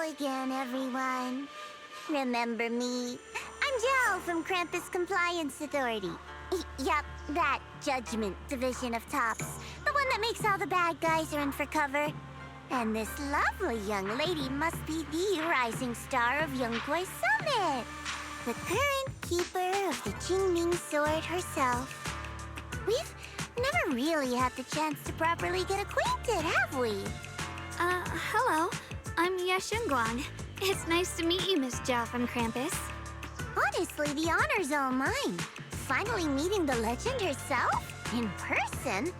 Again, everyone. Remember me? I'm Jel from Krampus Compliance Authority. Yup, that Judgment Division of Tops. The one that makes all the bad guys run for cover. And this lovely young lady must be the rising star of Yongguai Summit. The current keeper of the Qingming Sword herself. We've never really had the chance to properly get acquainted, have we? Hello. I'm Yashunguang. It's nice to meet you, Miss Jia from Krampus. Honestly, the honor's all mine. Finally meeting the legend herself? In person?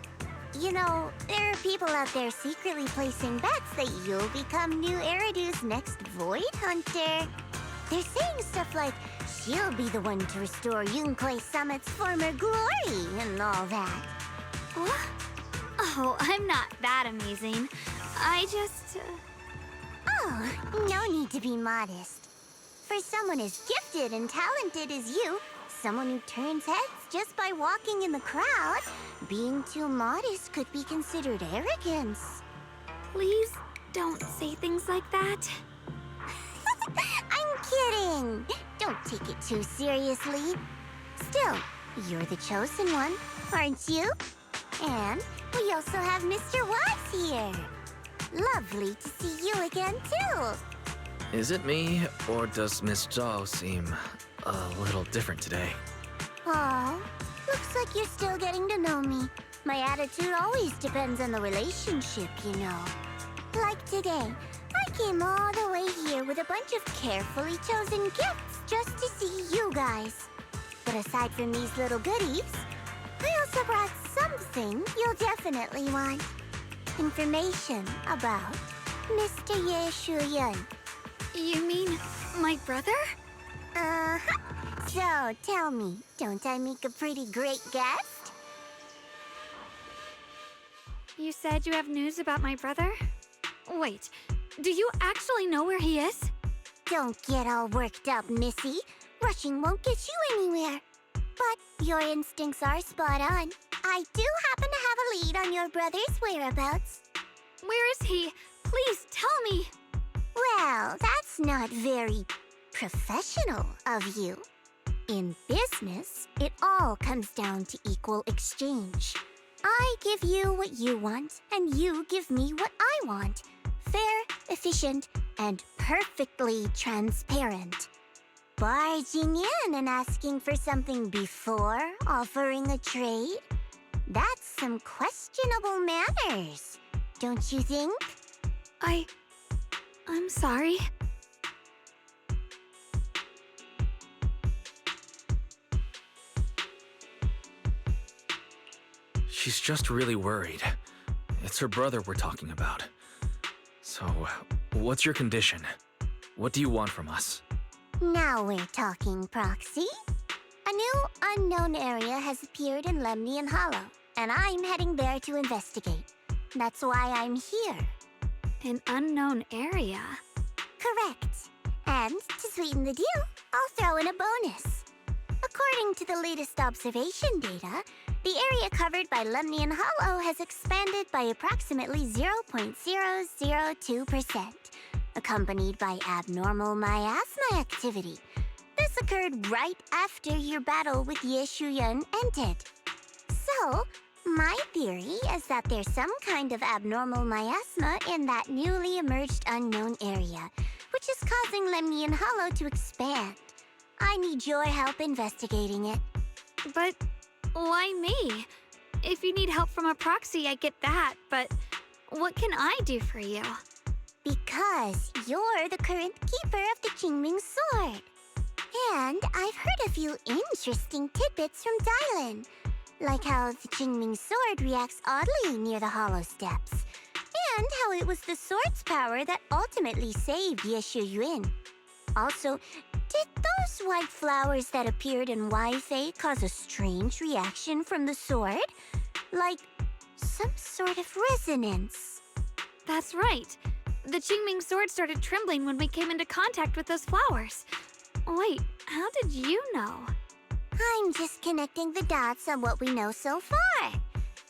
You know, there are people out there secretly placing bets that you'll become new Eridu's next Void Hunter. They're saying stuff like, she'll be the one to restore Yongguai Summit's former glory and all that. What? Oh, I'm not that amazing. I just... Oh, no need to be modest. For someone as gifted and talented as you, someone who turns heads just by walking in the crowd, being too modest could be considered arrogance. Please don't say things like that. I'm kidding. Don't take it too seriously. Still, you're the chosen one, aren't you? And we also have Mr. Watts here. Lovely to see you again, too. Is it me, or does Miss Zhao seem a little different today? Aw, looks like you're still getting to know me. My attitude always depends on the relationship, you know. Like today, I came all the way here with a bunch of carefully chosen gifts just to see you guys. But aside from these little goodies, I also brought something you'll definitely want. Information about Mr. Ye Shuyan. You mean my brother? Uh-huh. So, tell me, don't I make a pretty great guest? You said you have news about my brother? Wait, do you actually know where he is? Don't get all worked up, Missy. Rushing won't get you anywhere. But your instincts are spot on. I do happen to have a lead on your brother's whereabouts. Where is he? Please tell me. Well, that's not very professional of you. In business, it all comes down to equal exchange. I give you what you want, and you give me what I want. Fair, efficient, and perfectly transparent. Barging in and asking for something before offering a trade? That's some questionable manners, don't you think? I'm sorry. She's just really worried. It's her brother we're talking about. So, what's your condition? What do you want from us? Now we're talking, Proxy. A new unknown area has appeared in Lemnian Hollow, and I'm heading there to investigate. That's why I'm here. An unknown area? Correct. And to sweeten the deal, I'll throw in a bonus. According to the latest observation data, the area covered by Lemnian Hollow has expanded by approximately 0.002%, accompanied by abnormal miasma activity. This occurred right after your battle with Ye Shuyun ended. So, my theory is that there's some kind of abnormal miasma in that newly emerged unknown area, which is causing Lemnian Hollow to expand. I need your help investigating it. But why me? If you need help from a proxy, I get that, but what can I do for you? Because you're the current keeper of the Qingming Sword. And I've heard a few interesting tidbits from Dylan, like how the Qingming Sword reacts oddly near the Hollow Steps, and how it was the sword's power that ultimately saved Ye Shuyun. Also, did those white flowers that appeared in Waifei cause a strange reaction from the sword? Like some sort of resonance? That's right. The Qingming sword started trembling when we came into contact with those flowers. Wait, how did you know? I'm just connecting the dots on what we know so far.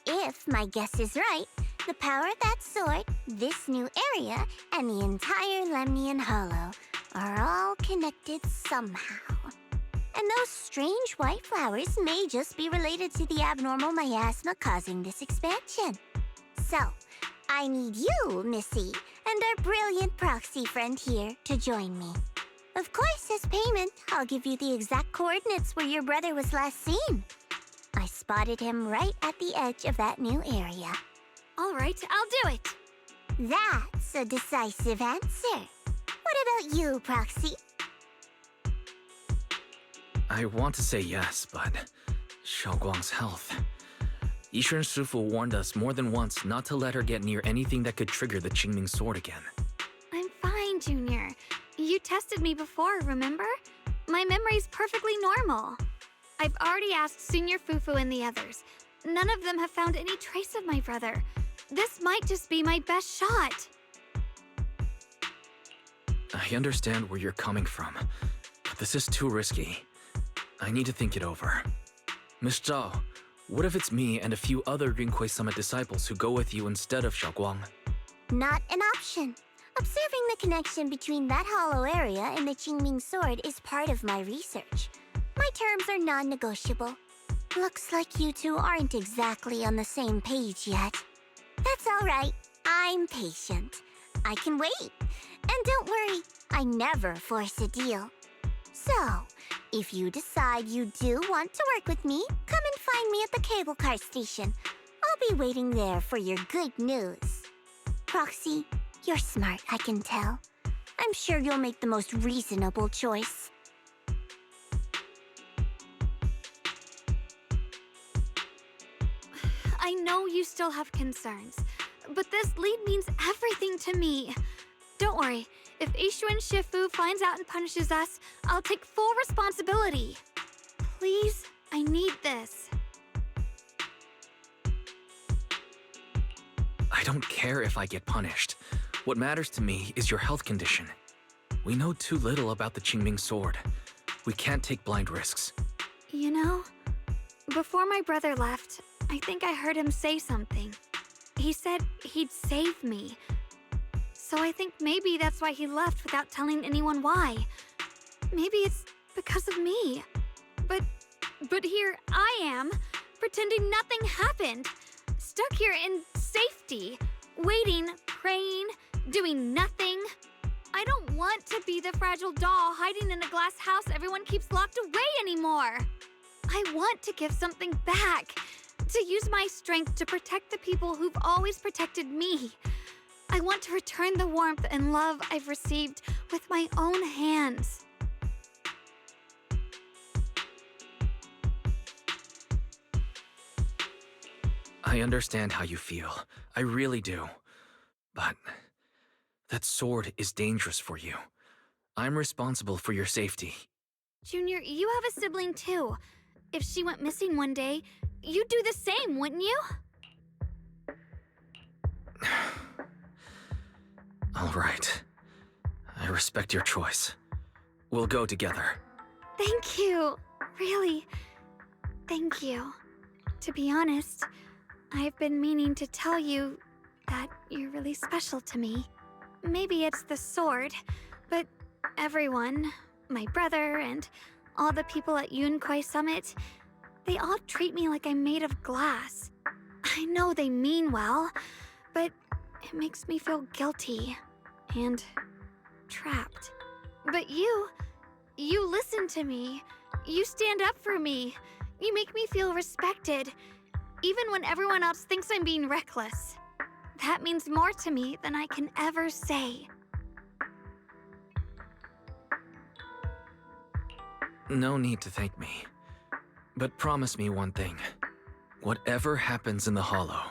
If my guess is right, the power of that sword, this new area, and the entire Lemnian Hollow are all connected somehow. And those strange white flowers may just be related to the abnormal miasma causing this expansion. So, I need you, Missy, and our brilliant proxy friend here to join me. Of course, as payment, I'll give you the exact coordinates where your brother was last seen. I spotted him right at the edge of that new area. All right, I'll do it. That's a decisive answer. What about you, Proxy? I want to say yes, but Xiaoguang's health. Yishen Shifu warned us more than once not to let her get near anything that could trigger the Qingming sword again. I'm fine, Junior. You tested me before, remember? My memory's perfectly normal. I've already asked Senior Fufu and the others. None of them have found any trace of my brother. This might just be my best shot. I understand where you're coming from, but this is too risky. I need to think it over. Miss Zhao, what if it's me and a few other Rinkwei Summit disciples who go with you instead of Xiaoguang? Not an option. Observing the connection between that hollow area and the Qingming sword is part of my research. My terms are non-negotiable. Looks like you two aren't exactly on the same page yet. That's all right. I'm patient. I can wait. And don't worry, I never force a deal. So, if you decide you do want to work with me, come and find me at the cable car station. I'll be waiting there for your good news. Proxy, you're smart, I can tell. I'm sure you'll make the most reasonable choice. I know you still have concerns, but this lead means everything to me. Don't worry, if Ishuan Shifu finds out and punishes us, I'll take full responsibility. Please, I need this. I don't care if I get punished. What matters to me is your health condition. We know too little about the Qingming sword. We can't take blind risks. You know, before my brother left, I think I heard him say something. He said he'd save me. So I think maybe that's why he left without telling anyone why. Maybe it's because of me. But here I am, pretending nothing happened. Stuck here in safety, waiting, praying, doing nothing. I don't want to be the fragile doll hiding in a glass house everyone keeps locked away anymore. I want to give something back, to use my strength to protect the people who've always protected me. I want to return the warmth and love I've received with my own hands. I understand how you feel. I really do. But that sword is dangerous for you. I'm responsible for your safety. Junior, you have a sibling too. If she went missing one day, you'd do the same, wouldn't you? All right. I respect your choice. We'll go together. Thank you. Really, thank you. To be honest, I've been meaning to tell you that you're really special to me. Maybe it's the sword, but everyone, my brother and all the people at Yunquai Summit, they all treat me like I'm made of glass. I know they mean well, but it makes me feel guilty and trapped. But you listen to me. You stand up for me. You make me feel respected, even when everyone else thinks I'm being reckless. That means more to me than I can ever say. No need to thank me. But promise me one thing. Whatever happens in the Hollow,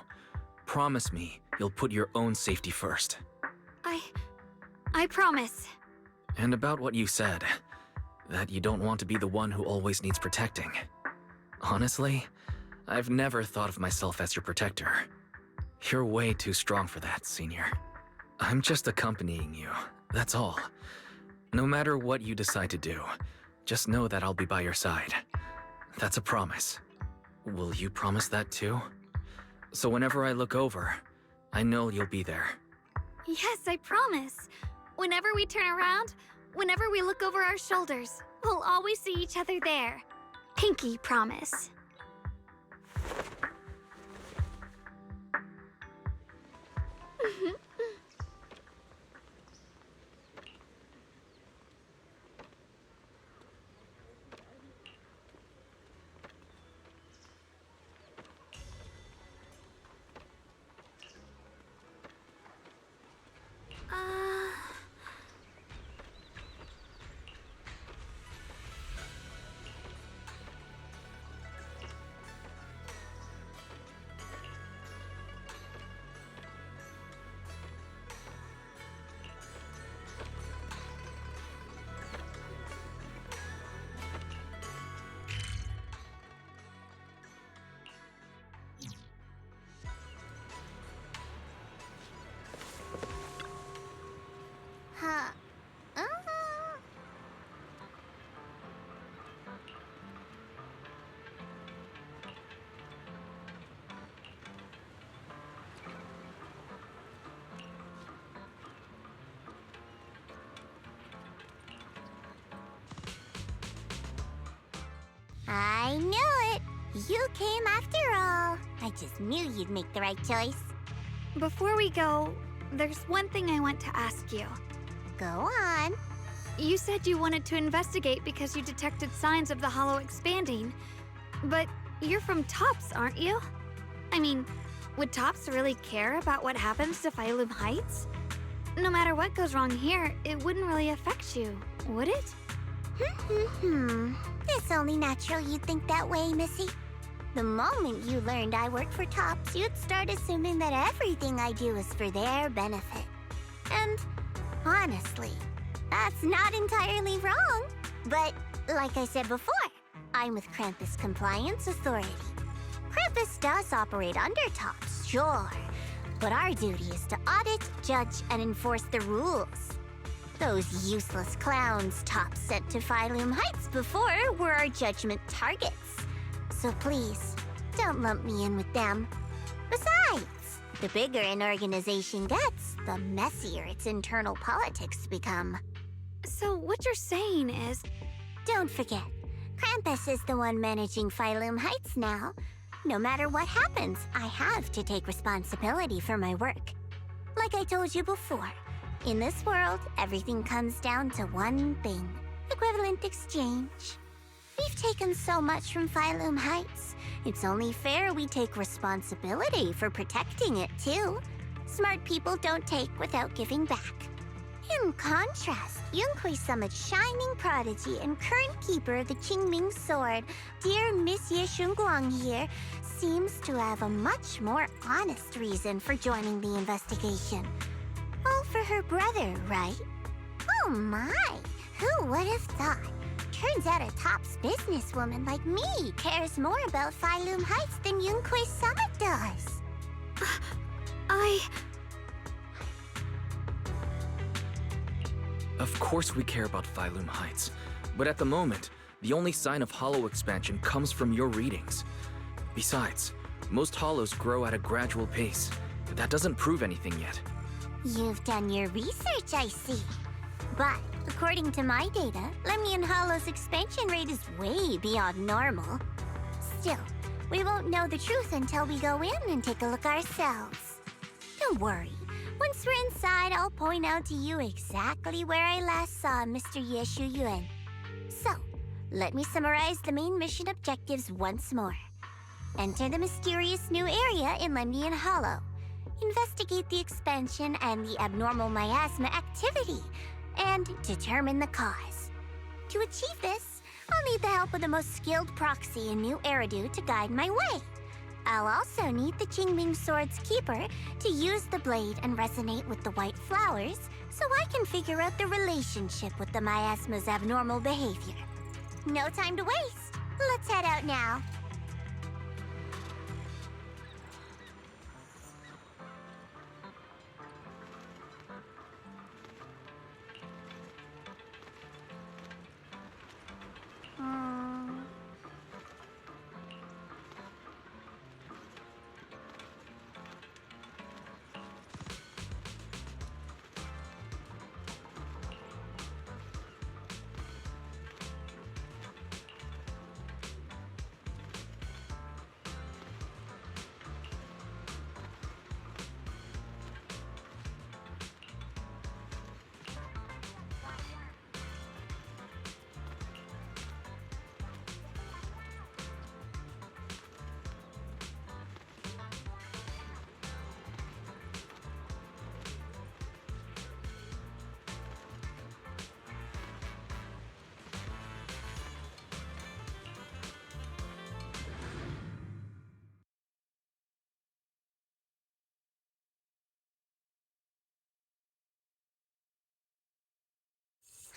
promise me you'll put your own safety first. I promise. And about what you said, that you don't want to be the one who always needs protecting. Honestly, I've never thought of myself as your protector. You're way too strong for that, Senior. I'm just accompanying you, that's all. No matter what you decide to do, just know that I'll be by your side. That's a promise. Will you promise that too? So whenever I look over, I know you'll be there. Yes, I promise. Whenever we turn around, whenever we look over our shoulders, we'll always see each other there. Pinky promise. Huh. I knew it. You came after all. I just knew you'd make the right choice. Before we go, there's one thing I want to ask you. Go on. You said you wanted to investigate because you detected signs of the Hollow expanding. But you're from Tops, aren't you? I mean, would Tops really care about what happens to Phylum Heights? No matter what goes wrong here, it wouldn't really affect you, would it? It's only natural you'd think that way, Missy. The moment you learned I work for Tops, you'd start assuming that everything I do is for their benefit. And honestly, that's not entirely wrong. But like I said before, I'm with Krampus Compliance Authority. Krampus does operate under Tops, sure, But our duty is to audit, judge, and enforce the rules. Those useless clowns Top sent to Phylum Heights before were our judgment targets. So please, don't lump me in with them. Besides, the bigger an organization gets, the messier its internal politics become. So what you're saying is... Don't forget, Krampus is the one managing Phylum Heights now. No matter what happens, I have to take responsibility for my work. Like I told you before, in this world, everything comes down to one thing: equivalent exchange. We've taken so much from Phylum Heights. It's only fair we take responsibility for protecting it, too. Smart people don't take without giving back. In contrast, Yunhui Summit's shining prodigy and current keeper of the Qingming Sword, dear Miss Ye Shunguang here, seems to have a much more honest reason for joining the investigation. All for her brother, right? Oh my! Who would have thought? Turns out a Top's businesswoman like me cares more about Phylum Heights than Yunhui Summit does. Of course we care about Phylum Heights, but at the moment, the only sign of hollow expansion comes from your readings. Besides, most hollows grow at a gradual pace, but that doesn't prove anything yet. You've done your research, I see. But according to my data, Lemnian Hollow's expansion rate is way beyond normal. Still, we won't know the truth until we go in and take a look ourselves. Don't worry. Once we're inside, I'll point out to you exactly where I last saw Mr. Ye Shuyuan. So, let me summarize the main mission objectives once more. Enter the mysterious new area in Lemnian Hollow. Investigate the expansion and the abnormal miasma activity, and determine the cause. To achieve this, I'll need the help of the most skilled proxy in New Eridu to guide my way. I'll also need the Qingming Sword's keeper to use the blade and resonate with the white flowers so I can figure out the relationship with the miasma's abnormal behavior. No time to waste. Let's head out now.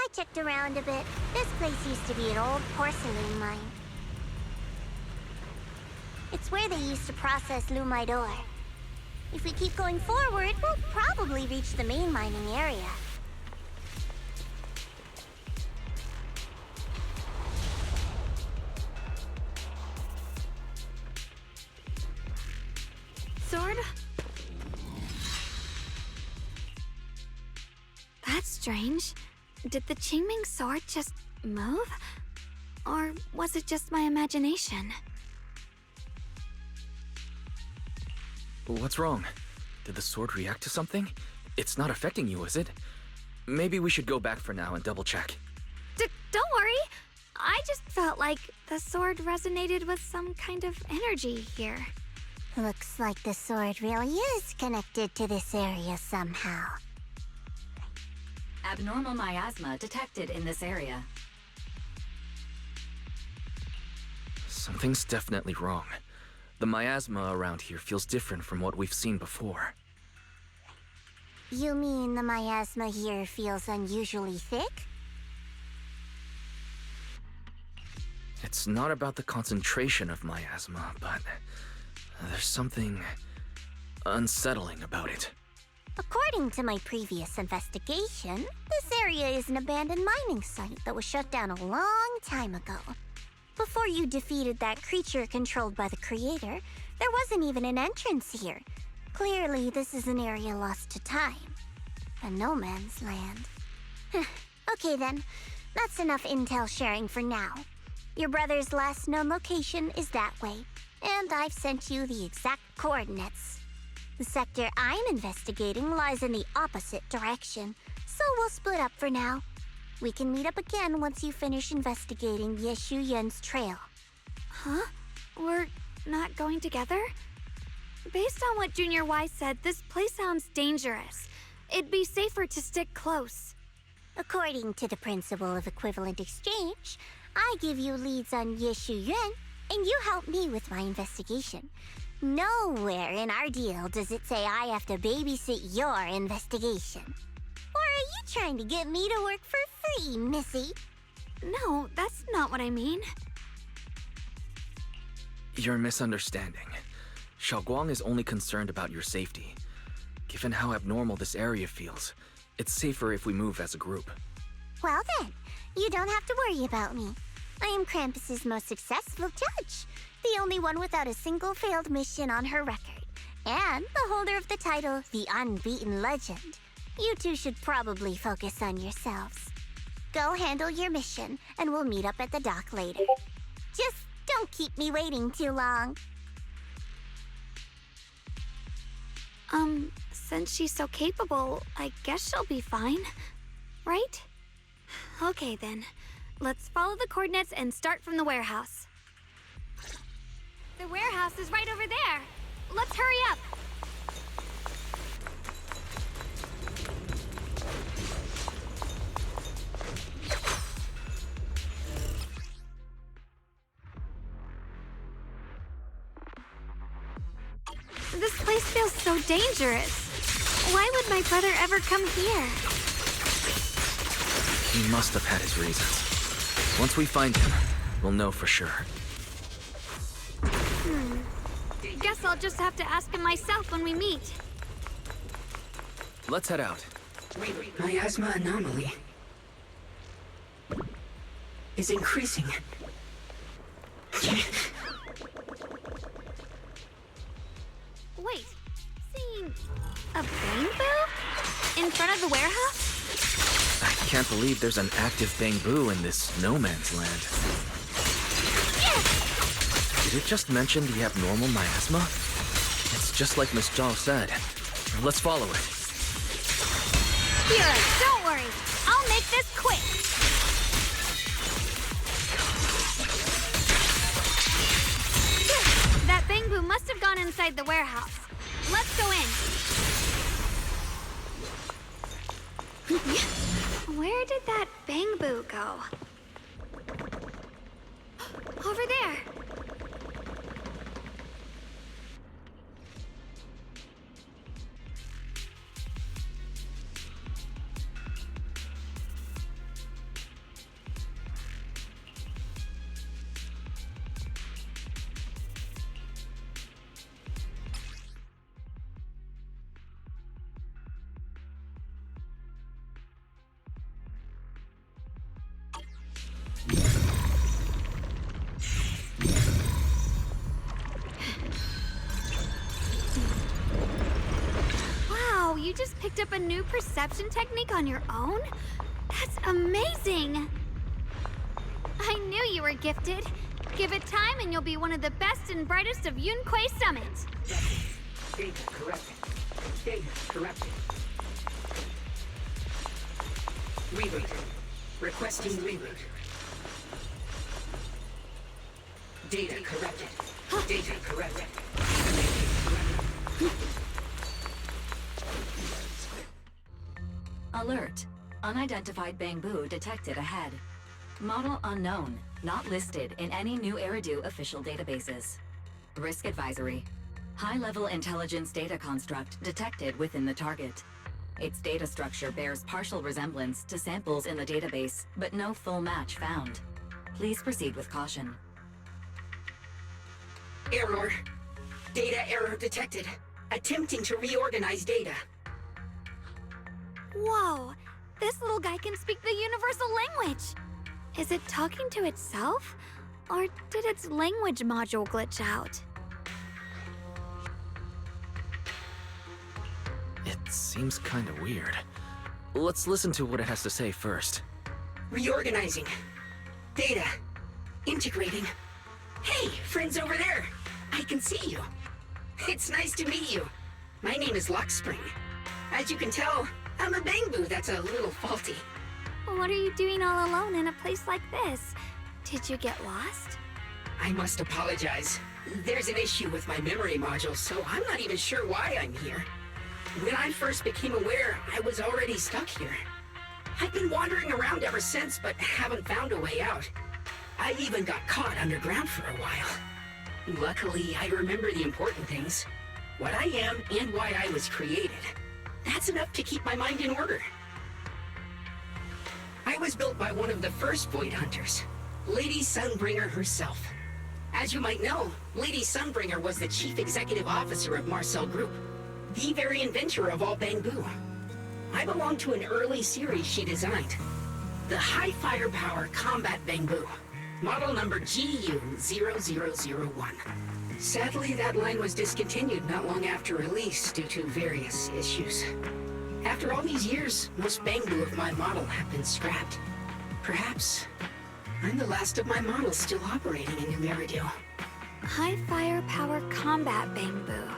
I checked around a bit. This place used to be an old porcelain mine. It's where they used to process lumite ore. If we keep going forward, we'll probably reach the main mining area. Sword? That's strange. Did the Qingming Sword just move? Or was it just my imagination? What's wrong? Did the sword react to something? It's not affecting you, is it? Maybe we should go back for now and double check. Don't worry. I just felt like the sword resonated with some kind of energy here. Looks like the sword really is connected to this area somehow. Abnormal miasma detected in this area. Something's definitely wrong. The miasma around here feels different from what we've seen before. You mean the miasma here feels unusually thick? It's not about the concentration of miasma, but there's something unsettling about it. According to my previous investigation, this area is an abandoned mining site that was shut down a long time ago. Before you defeated that creature controlled by the Creator, there wasn't even an entrance here. Clearly, this is an area lost to time. A no man's land. Okay then, that's enough intel sharing for now. Your brother's last known location is that way, and I've sent you the exact coordinates. The sector I'm investigating lies in the opposite direction, so we'll split up for now. We can meet up again once you finish investigating Yeshu Yen's trail. Huh? We're not going together? Based on what Junior Y said, this place sounds dangerous. It'd be safer to stick close. According to the principle of equivalent exchange, I give you leads on Yeshu Yuan, and you help me with my investigation. Nowhere in our deal does it say I have to babysit your investigation. Or are you trying to get me to work for free, Missy? No, that's not what I mean. You're misunderstanding. Xiaoguang is only concerned about your safety. Given how abnormal this area feels, it's safer if we move as a group. Well then, you don't have to worry about me. I am Krampus's most successful judge, the only one without a single failed mission on her record, and the holder of the title, the Unbeaten Legend. You two should probably focus on yourselves. Go handle your mission, and we'll meet up at the dock later. Just don't keep me waiting too long. Since she's so capable, I guess she'll be fine, right? Okay then, let's follow the coordinates and start from the warehouse. The warehouse is right over there. Let's hurry up. This place feels so dangerous. Why would my brother ever come here? He must have had his reasons. Once we find him, we'll know for sure. Guess I'll just have to ask him myself when we meet. Let's head out. Miasma anomaly is increasing. Wait, seeing a bamboo? In front of the warehouse? I can't believe there's an active bamboo in this no man's land. Did it just mention the abnormal miasma? It's just like Miss Zhao said. Let's follow it. Here, don't worry. I'll make this quick. That bamboo must have gone inside the warehouse. Let's go in. Where did that bamboo go? Over there. Wow, you just picked up a new perception technique on your own? That's amazing! I knew you were gifted. Give it time and you'll be one of the best and brightest of Yunquei Summit. Data corrupted. Data corrupted. Reboot. Requesting reboot. Data corrupted. Data corrupted. Alert. Unidentified bamboo detected ahead. Model unknown. Not listed in any new Eridu official databases. Risk advisory. High-level intelligence data construct detected within the target. Its data structure bears partial resemblance to samples in the database, but no full match found. Please proceed with caution. Error. Data error detected. attempting to reorganize data. Whoa, this little guy can speak the universal language. Is it talking to itself? Or did its language module glitch out? It seems kinda weird. Let's listen to what it has to say first. Reorganizing. Data. Integrating. Hey, friends over there! I can see you. It's nice to meet you. My name is Luckspring. As you can tell, I'm a Bangbu that's a little faulty. What are you doing all alone in a place like this? Did you get lost? I must apologize. There's an issue with my memory module, so I'm not even sure why I'm here. When I first became aware, I was already stuck here. I've been wandering around ever since, but haven't found a way out. I even got caught underground for a while. Luckily, I remember the important things. What I am and why I was created. That's enough to keep my mind in order. I was built by one of the first Void Hunters, Lady Sunbringer herself. As you might know, Lady Sunbringer was the chief executive officer of Marcel Group, the very inventor of all Bangbu. I belong to an early series she designed, the High Firepower Combat Bangbu, model number GU0001. Sadly, that line was discontinued not long after release due to various issues. After all these years, most Bangbu of my model have been scrapped. Perhaps I'm the last of my models still operating in New Meridio. High firepower combat Bangbu.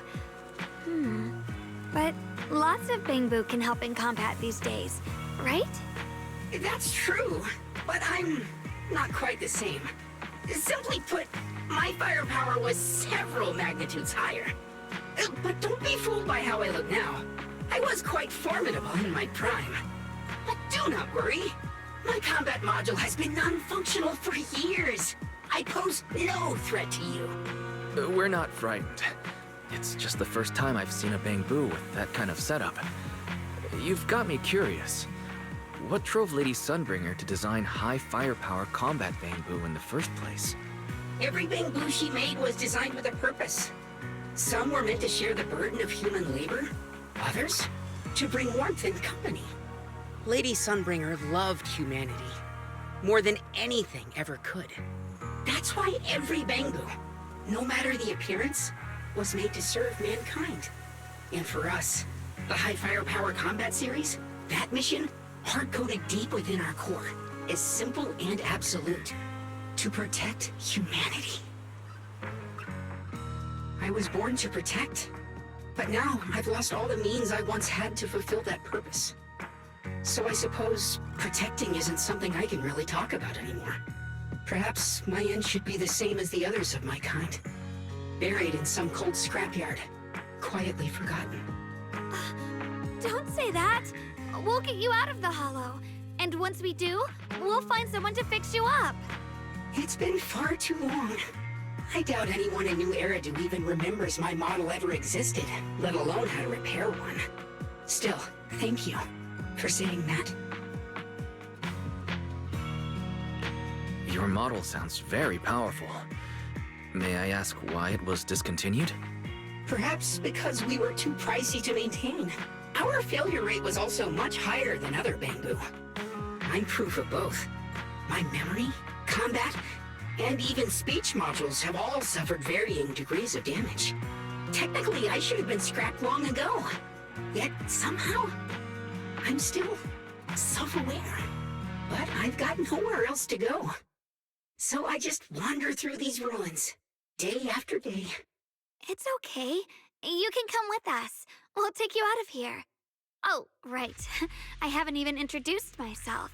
But lots of Bangbu can help in combat these days, right? That's true, but I'm not quite the same. Simply put, my firepower was several magnitudes higher. But don't be fooled by how I look now. I was quite formidable in my prime. But do not worry. My combat module has been non-functional for years. I pose no threat to you. We're not frightened. It's just the first time I've seen a Bangbu with that kind of setup. You've got me curious. What drove Lady Sunbringer to design high firepower combat Bangbu in the first place? Every Bangbu she made was designed with a purpose. Some were meant to share the burden of human labor. Others, to bring warmth and company. Lady Sunbringer loved humanity, more than anything ever could. That's why every Bangbu, no matter the appearance, was made to serve mankind. And for us, the High Firepower Combat Series, that mission, hard-coded deep within our core, is simple and absolute. To protect humanity. I was born to protect, but now I've lost all the means I once had to fulfill that purpose. So I suppose protecting isn't something I can really talk about anymore. Perhaps my end should be the same as the others of my kind. Buried in some cold scrapyard, quietly forgotten. Don't say that. We'll get you out of the hollow. And once we do, we'll find someone to fix you up. It's been far too long. I doubt anyone in New Eridu even remembers my model ever existed, let alone how to repair one. Still, thank you for saying that. Your model sounds very powerful. May I ask why it was discontinued? Perhaps because we were too pricey to maintain. Our failure rate was also much higher than other Bangbu. I'm proof of both. My memory, combat, and even speech modules have all suffered varying degrees of damage. Technically, I should have been scrapped long ago. Yet, somehow, I'm still self-aware. But I've got nowhere else to go. So I just wander through these ruins, day after day. It's okay. You can come with us. We'll take you out of here. Oh, right. I haven't even introduced myself.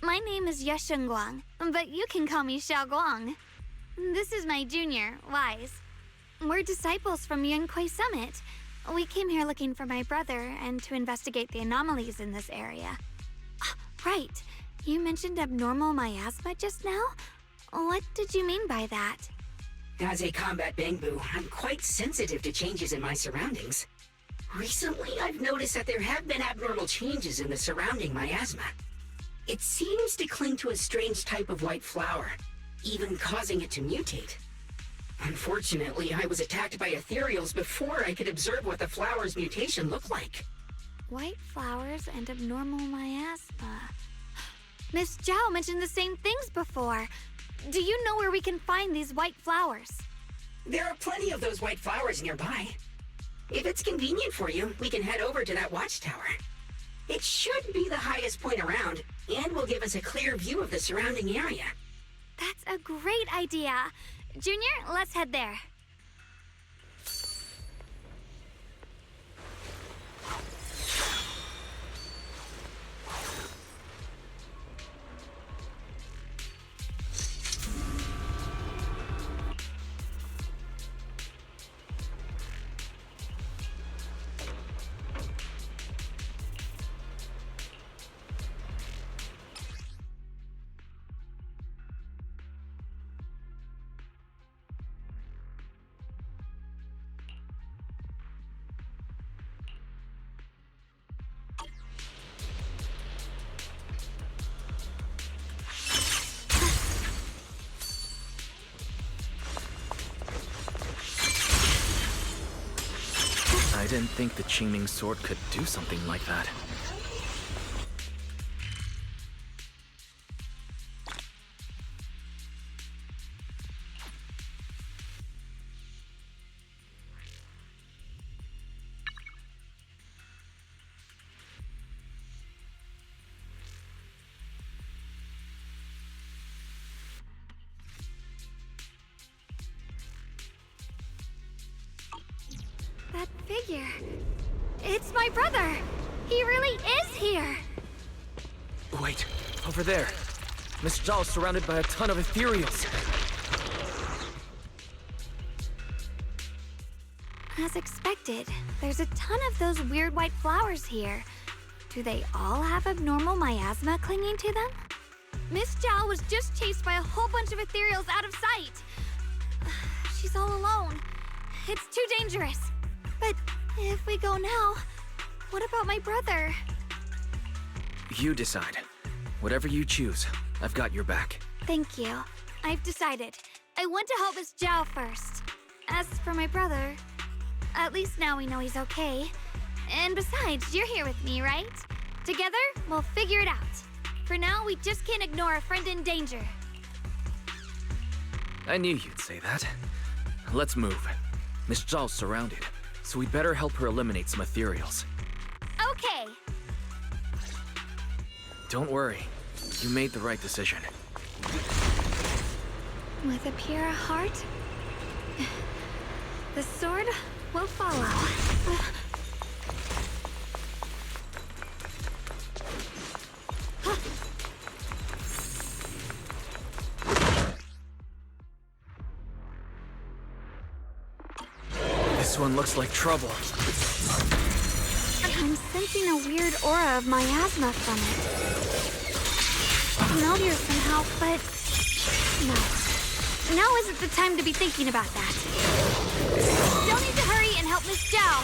My name is Yeshengguang, but you can call me Xiaoguang. This is my junior, Wise. We're disciples from Yunquei Summit. We came here looking for my brother and to investigate the anomalies in this area. Right. You mentioned abnormal miasma just now? What did you mean by that? As a combat Bangbu, I'm quite sensitive to changes in my surroundings. Recently, I've noticed that there have been abnormal changes in the surrounding miasma. It seems to cling to a strange type of white flower, even causing it to mutate. Unfortunately, I was attacked by ethereals before I could observe what the flower's mutation looked like. White flowers and abnormal miasma. Miss Zhao mentioned the same things before. Do you know where we can find these white flowers? There are plenty of those white flowers nearby. If it's convenient for you, we can head over to that watchtower. It should be the highest point around, and will give us a clear view of the surrounding area. That's a great idea. Junior, let's head there. I didn't think the Qingming sword could do something like that. That figure. It's my brother. He really is here. Wait, over there. Miss Zhao's surrounded by a ton of ethereals. As expected, there's a ton of those weird white flowers here. Do they all have abnormal miasma clinging to them? Miss Zhao was just chased by a whole bunch of ethereals out of sight. She's all alone. It's too dangerous. But if we go now, what about my brother? You decide. Whatever you choose, I've got your back. Thank you. I've decided. I want to help Miss Zhao first. As for my brother, at least now we know he's okay. And besides, you're here with me, right? Together, we'll figure it out. For now, we just can't ignore a friend in danger. I knew you'd say that. Let's move. Miss Zhao's surrounded, so we'd better help her eliminate some ethereals. Okay. Don't worry. You made the right decision. With a pure heart, the sword will follow. This one looks like trouble. I'm sensing a weird aura of miasma from it. Familiar somehow, but no. Now isn't the time to be thinking about that. Still need to hurry and help Miss Zhao.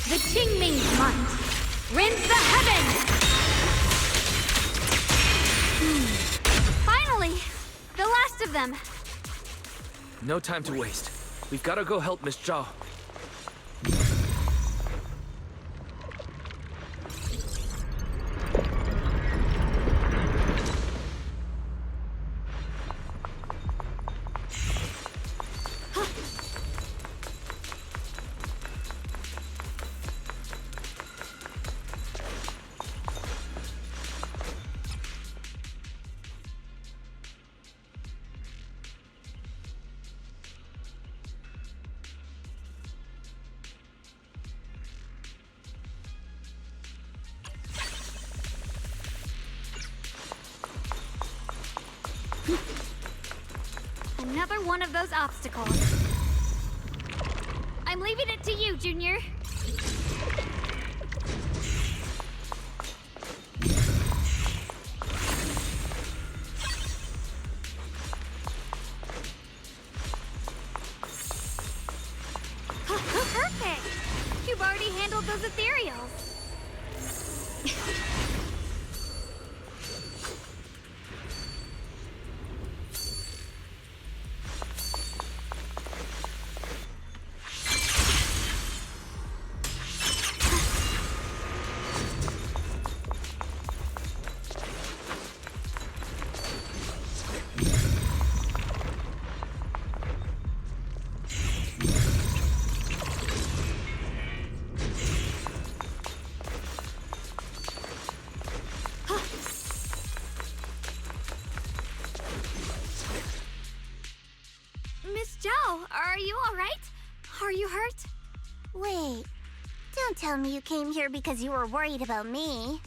The Qingming Month. Rends the heavens! Finally! The last of them. No time to waste. We've got to go help Miss Zhao. Another one of those obstacles. I'm leaving it to you, Junior. Perfect! You've already handled those ethereals. Wait, don't tell me you came here because you were worried about me.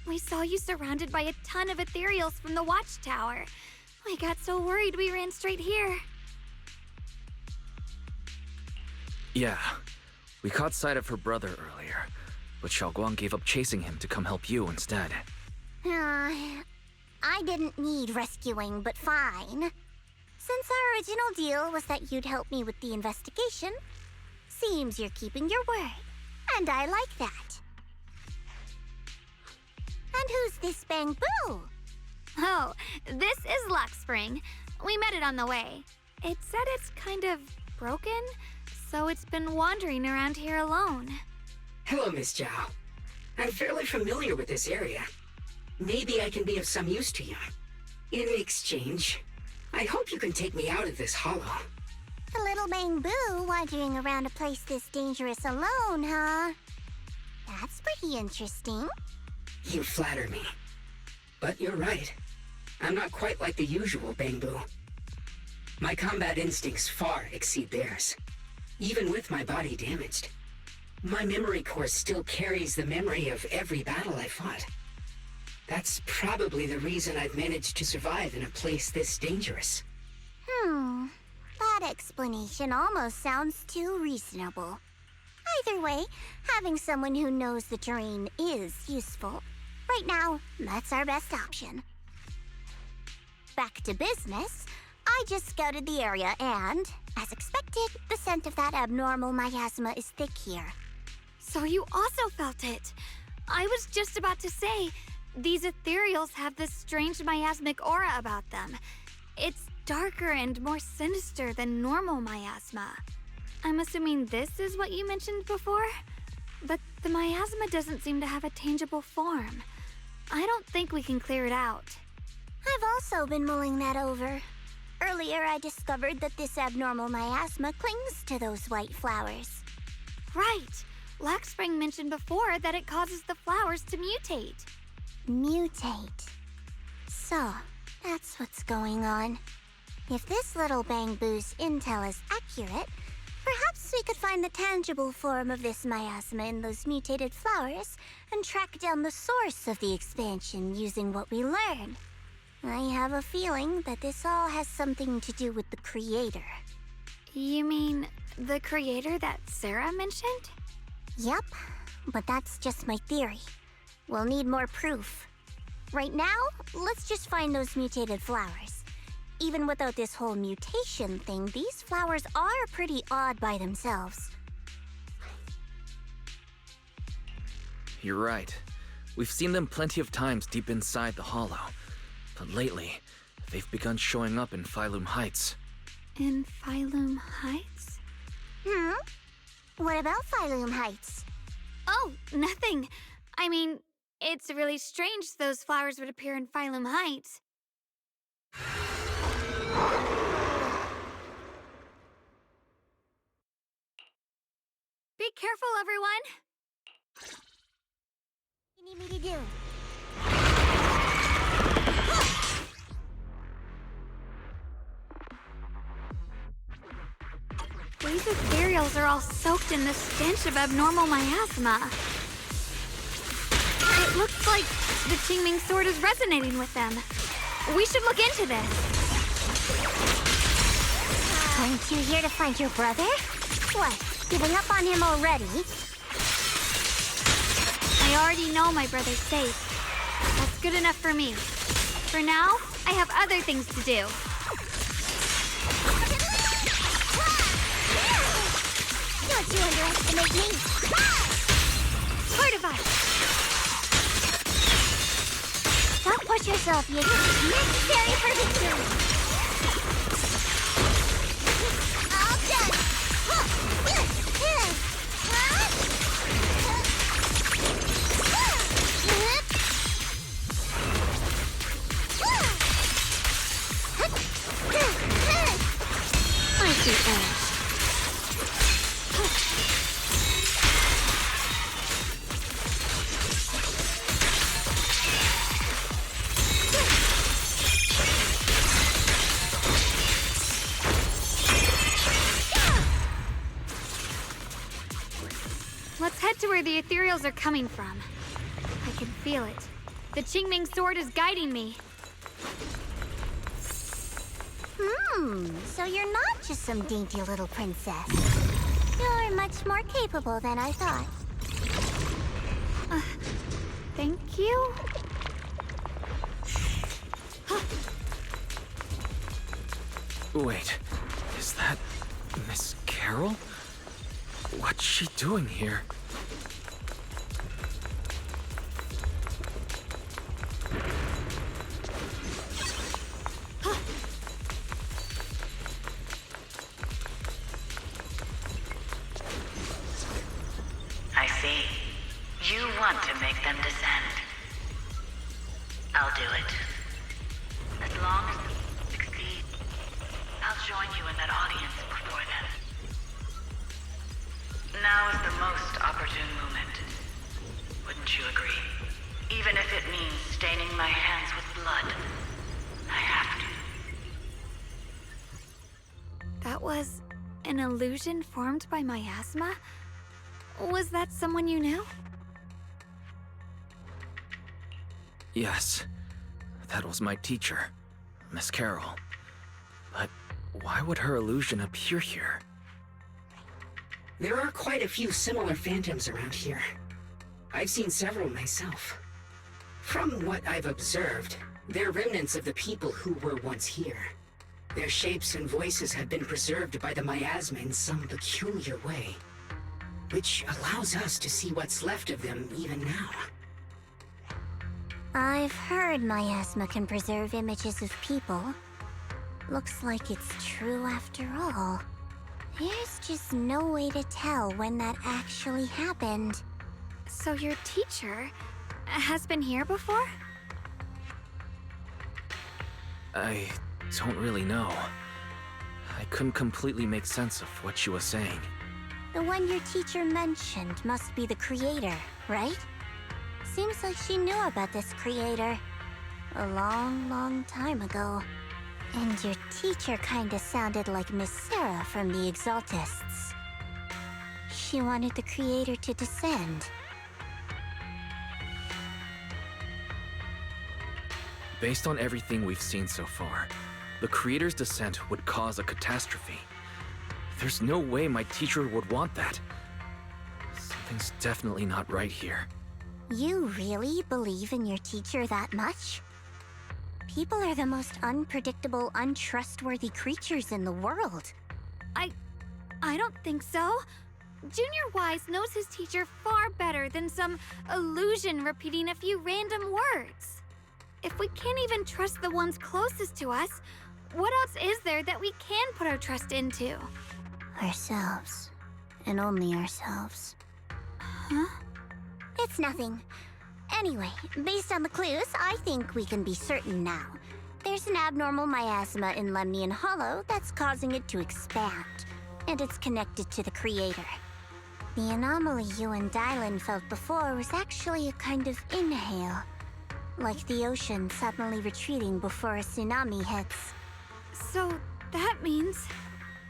We saw you surrounded by a ton of ethereals from the watchtower. We got so worried we ran straight here. Yeah, we caught sight of her brother earlier, but Xiaoguang gave up chasing him to come help you instead. I didn't need rescuing, but fine. Since our original deal was that you'd help me with the investigation, seems you're keeping your word, and I like that. And who's this Bamboo? Oh, this is Luxspring. We met it on the way. It said it's kind of broken, so it's been wandering around here alone. Hello, Miss Zhao. I'm fairly familiar with this area. Maybe I can be of some use to you. In exchange, I hope you can take me out of this hollow. A little Bamboo wandering around a place this dangerous alone, huh? That's pretty interesting. You flatter me. But you're right. I'm not quite like the usual Bamboo. My combat instincts far exceed theirs. Even with my body damaged, my memory core still carries the memory of every battle I fought. That's probably the reason I've managed to survive in a place this dangerous. That explanation almost sounds too reasonable. Either way, having someone who knows the terrain is useful. Right now, that's our best option. Back to business, I just scouted the area and, as expected, the scent of that abnormal miasma is thick here. So you also felt it. I was just about to say, these ethereals have this strange miasmic aura about them. It's darker and more sinister than normal miasma. I'm assuming this is what you mentioned before? But the miasma doesn't seem to have a tangible form. I don't think we can clear it out. I've also been mulling that over. Earlier, I discovered that this abnormal miasma clings to those white flowers. Right. Luxspring mentioned before that it causes the flowers to mutate. Mutate. So, that's what's going on. If this little Bamboo's intel is accurate, perhaps we could find the tangible form of this miasma in those mutated flowers and track down the source of the expansion using what we learn. I have a feeling that this all has something to do with the creator. You mean the creator that Sarah mentioned? Yep, but that's just my theory. We'll need more proof. Right now, let's just find those mutated flowers. Even without this whole mutation thing, these flowers are pretty odd by themselves. You're right. We've seen them plenty of times deep inside the hollow. But lately, they've begun showing up in Phylum Heights. In Phylum Heights? What about Phylum Heights? Oh, nothing. I mean, it's really strange those flowers would appear in Phylum Heights. Be careful, everyone! What do you need me to do? These ethereals are all soaked in the stench of abnormal miasma. It looks like the Qingming sword is resonating with them. We should look into this. Aren't you here to find your brother? What, giving up on him already? I already know my brother's safe. That's good enough for me. For now, I have other things to do. Don't you underestimate me! Fortify! Don't push yourself, you necessary for victory! All done! Mighty edge. Let's head to where the ethereals are coming from. I can feel it. The Qingming sword is guiding me. So you're not just some dainty little princess. You're much more capable than I thought. Thank you? Wait, is that Miss Carol? What's she doing here? I see. You want to make them descend. I'll do it. As long as they succeed, I'll join you in that audience before them. Now is the most opportune moment. Wouldn't you agree? Even if it means staining my hands with blood, I have to. That was an illusion formed by miasma? Was that someone you knew? Yes, that was my teacher, Miss Carol. But why would her illusion appear here? There are quite a few similar phantoms around here. I've seen several myself. From what I've observed, they're remnants of the people who were once here. Their shapes and voices have been preserved by the miasma in some peculiar way, which allows us to see what's left of them even now. I've heard miasma can preserve images of people. Looks like it's true after all. There's just no way to tell when that actually happened. So your teacher has been here before? I don't really know. I couldn't completely make sense of what she was saying. The one your teacher mentioned must be the creator, right? Seems like she knew about this creator a long, long time ago. And your teacher kinda sounded like Miss Sarah from the Exaltists. She wanted the creator to descend. Based on everything we've seen so far, the creator's descent would cause a catastrophe. There's no way my teacher would want that. Something's definitely not right here. You really believe in your teacher that much? People are the most unpredictable, untrustworthy creatures in the world. I don't think so. Junior Wise knows his teacher far better than some illusion repeating a few random words. If we can't even trust the ones closest to us, what else is there that we can put our trust into? Ourselves. And only ourselves. Huh? It's nothing. Anyway, based on the clues, I think we can be certain now. There's an abnormal miasma in Lemnian Hollow that's causing it to expand, and it's connected to the creator. The anomaly you and Dylan felt before was actually a kind of inhale, like the ocean suddenly retreating before a tsunami hits. So that means...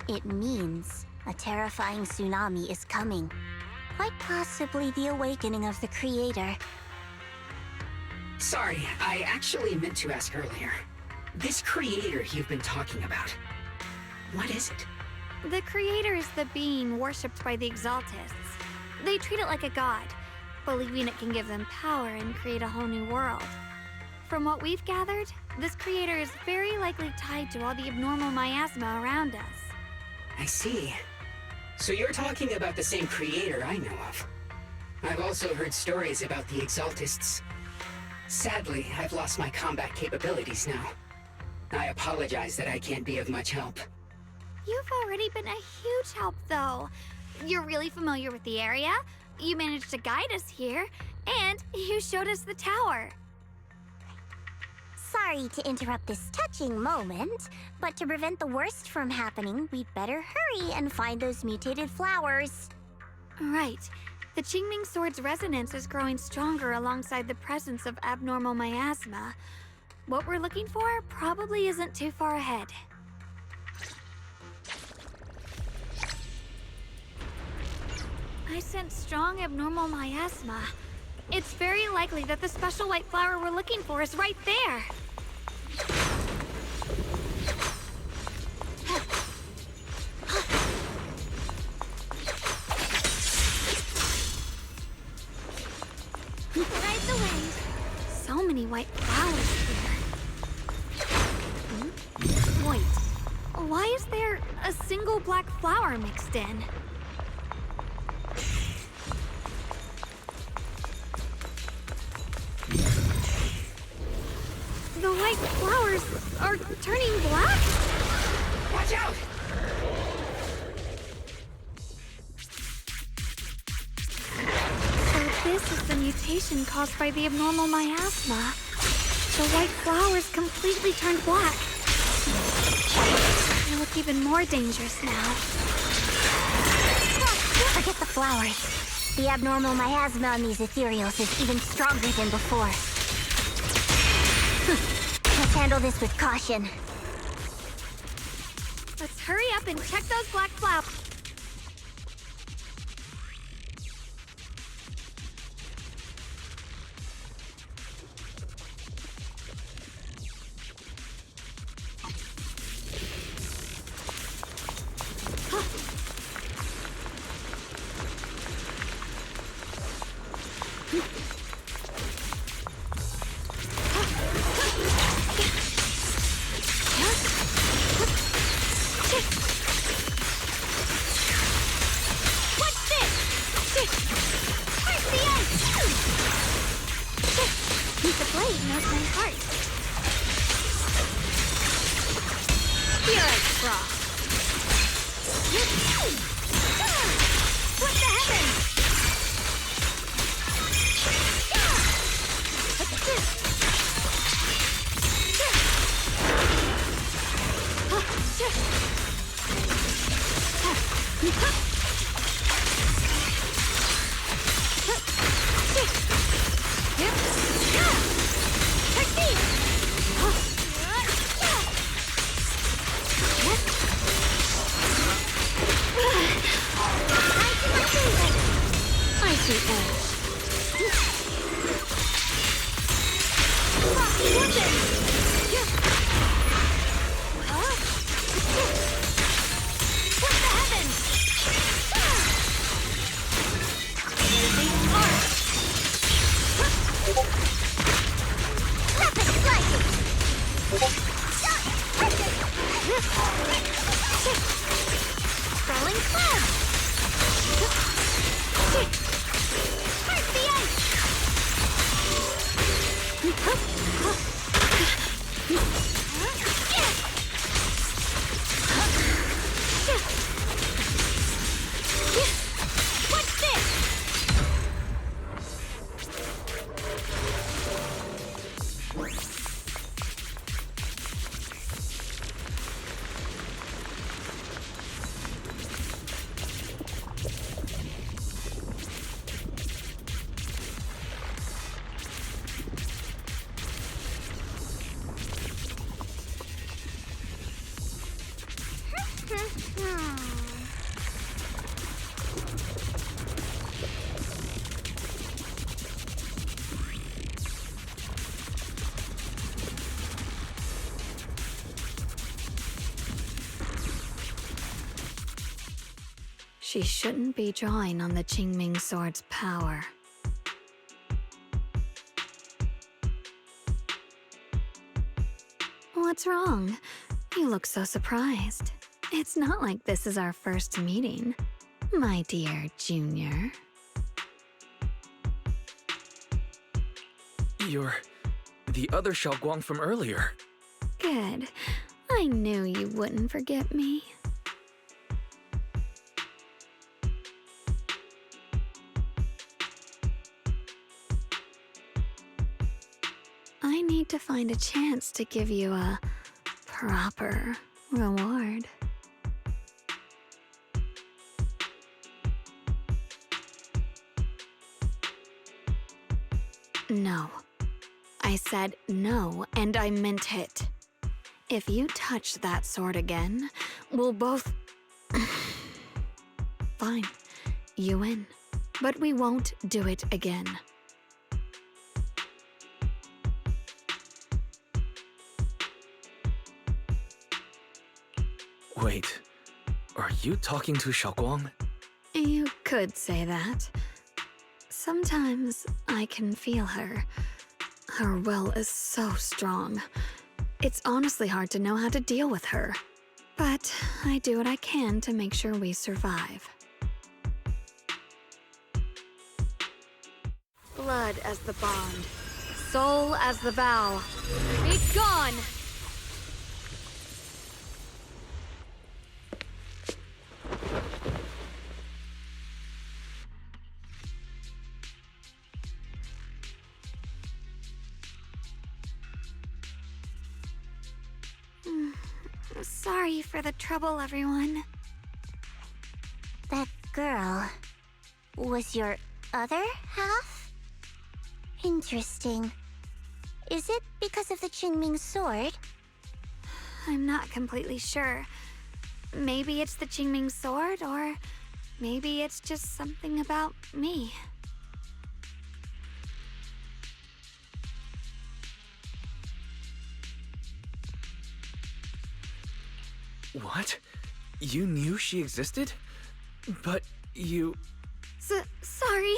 It means a terrifying tsunami is coming. Quite possibly the awakening of the creator. Sorry, I actually meant to ask earlier. This creator you've been talking about, what is it? The creator is the being worshipped by the Exaltists. They treat it like a god, believing it can give them power and create a whole new world. From what we've gathered, this creator is very likely tied to all the abnormal miasma around us. I see. So you're talking about the same creator I know of. I've also heard stories about the Exaltists. Sadly, I've lost my combat capabilities now. I apologize that I can't be of much help. You've already been a huge help, though. You're really familiar with the area, you managed to guide us here, and you showed us the tower. Sorry to interrupt this touching moment, but to prevent the worst from happening, we'd better hurry and find those mutated flowers. Right. The Qingming Sword's resonance is growing stronger alongside the presence of abnormal miasma. What we're looking for probably isn't too far ahead. I sense strong abnormal miasma. It's very likely that the special white flower we're looking for is right there. Ride the wind. So many white flowers here. Wait, why is there a single black flower mixed in? The white flowers are turning black? Watch out! So this is the mutation caused by the abnormal miasma. The white flowers completely turned black. They look even more dangerous now. Forget the flowers. The abnormal miasma on these ethereals is even stronger than before. Let's handle this with caution. Let's hurry up and check those black flowers. The blade knows my heart. Spirit frost. What the heavens? What's this? Rolling cloud! Heart the ice! What's this? She shouldn't be drawing on the Qingming sword's power. What's wrong? You look so surprised. It's not like this is our first meeting, my dear Junior. You're the other Xiaoguang from earlier. Good. I knew you wouldn't forget me. I need to find a chance to give you a proper reward. No. I said no, and I meant it. If you touch that sword again, we'll both... Fine. You win. but we won't do it again. Wait, are you talking to Xiaoguang? You could say that. Sometimes I can feel her. Her will is so strong. It's honestly hard to know how to deal with her. But I do what I can to make sure we survive. Blood as the bond. Soul as the vow. Be gone! Sorry for the trouble, everyone. That girl was your other half? Interesting. Is it because of the Qingming sword? I'm not completely sure. Maybe it's the Qingming sword, or maybe it's just something about me. What? You knew she existed? But you... Sorry.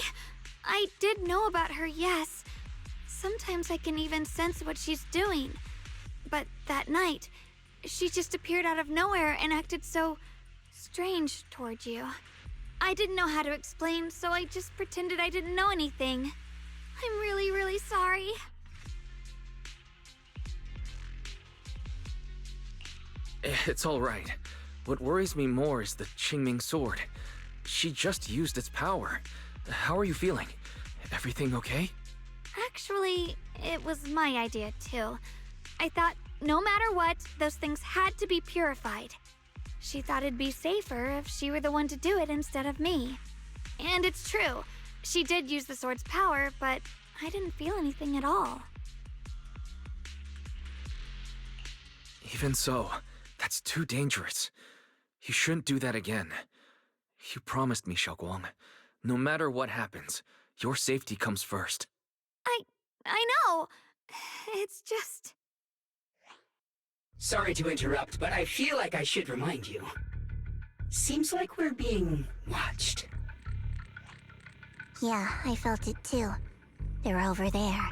I did know about her, yes. Sometimes I can even sense what she's doing. But that night, she just appeared out of nowhere and acted so strange toward you. I didn't know how to explain, so I just pretended I didn't know anything. I'm really, really sorry. It's all right. What worries me more is the Qingming sword. She just used its power. How are you feeling? Everything okay? Actually, it was my idea too. I thought no matter what, those things had to be purified. She thought it'd be safer if she were the one to do it instead of me. And it's true. She did use the sword's power, but I didn't feel anything at all. Even so, that's too dangerous. You shouldn't do that again. You promised me, Xiaoguang. No matter what happens, your safety comes first. I know. It's just... Sorry to interrupt, but I feel like I should remind you. Seems like we're being watched. Yeah, I felt it too. They're over there.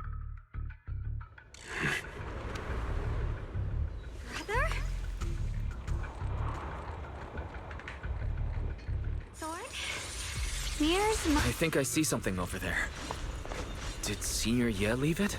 Brother? Sword? Mirror's I think I see something over there. Did Senior Ye leave it?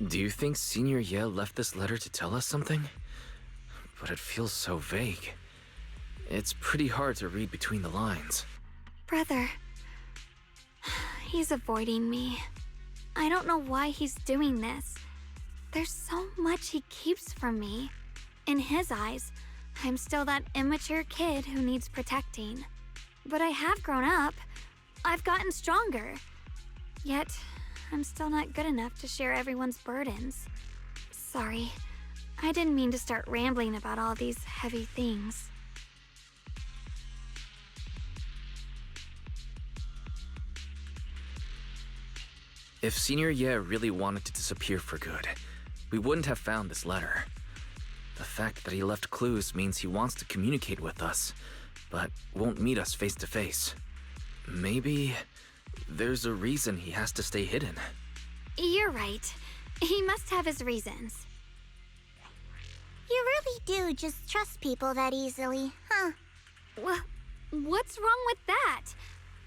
Do you think Senior Ye left this letter to tell us something? But it feels so vague. It's pretty hard to read between the lines. brother. He's avoiding me. I don't know why he's doing this. There's so much he keeps from me. In his eyes, I'm still that immature kid who needs protecting. But I have grown up. I've gotten stronger. Yet, I'm still not good enough to share everyone's burdens. Sorry. I didn't mean to start rambling about all these heavy things. If Senior Ye really wanted to disappear for good, we wouldn't have found this letter. The fact that he left clues means he wants to communicate with us. but won't meet us face to face. Maybe there's a reason he has to stay hidden. You're right. He must have his reasons. You really do just trust people that easily, huh? What's wrong with that?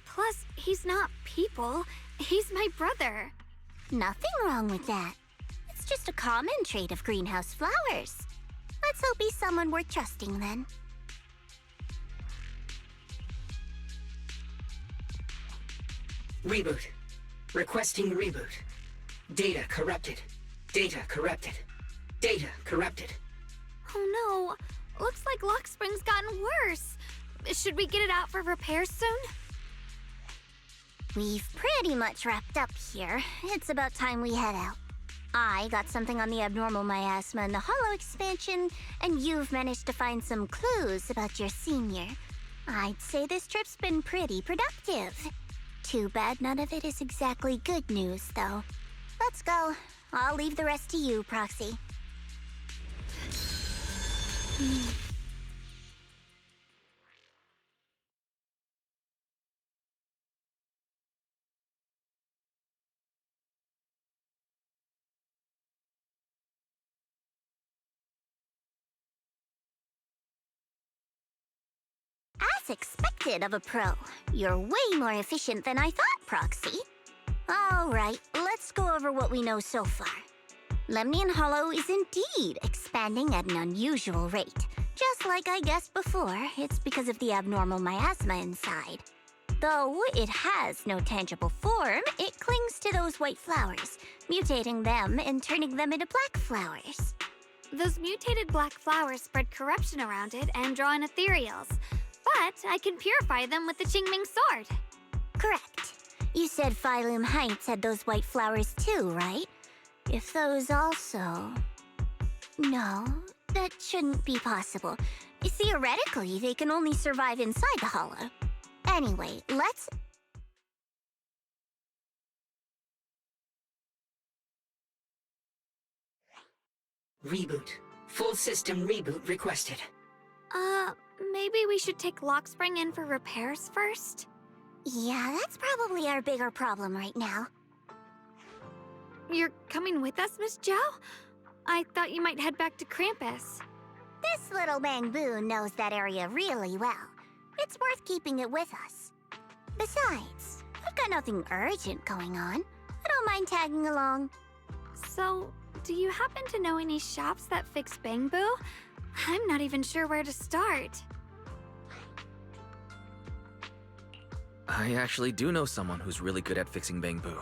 Plus, he's not people. He's my brother. Nothing wrong with that. It's just a common trait of greenhouse flowers. Let's hope he's someone worth trusting then. Reboot. Requesting reboot. Data corrupted. Data corrupted. Data corrupted. Oh no. Looks like Lockspring's gotten worse. Should we get it out for repairs soon? We've pretty much wrapped up here. It's about time we head out. I got something on the abnormal miasma and the hollow expansion, and you've managed to find some clues about your senior. I'd say this trip's been pretty productive. Too bad none of it is exactly good news, though. Let's go. I'll leave the rest to you, Proxy. As expected of a pro, you're way more efficient than I thought, Proxy. All right, let's go over what we know so far. Lemnian Hollow is indeed expanding at an unusual rate. Just like I guessed before, it's because of the abnormal miasma inside. Though it has no tangible form, it clings to those white flowers, mutating them and turning them into black flowers. Those mutated black flowers spread corruption around it and draw in ethereals. But I can purify them with the Qingming sword. Correct. You said Phylum Heights had those white flowers too, right? If those also... No, that shouldn't be possible. Theoretically, they can only survive inside the hollow. Anyway, let's... Reboot. Full system reboot requested. Maybe we should take Lockspring in for repairs first? Yeah, that's probably our bigger problem right now. You're coming with us, Miss Zhao? I thought you might head back to Krampus. This little Bangbu knows that area really well. It's worth keeping it with us. Besides, I've got nothing urgent going on. I don't mind tagging along. So, do you happen to know any shops that fix Bangbu? I'm not even sure where to start. I actually do know someone who's really good at fixing Bangbu.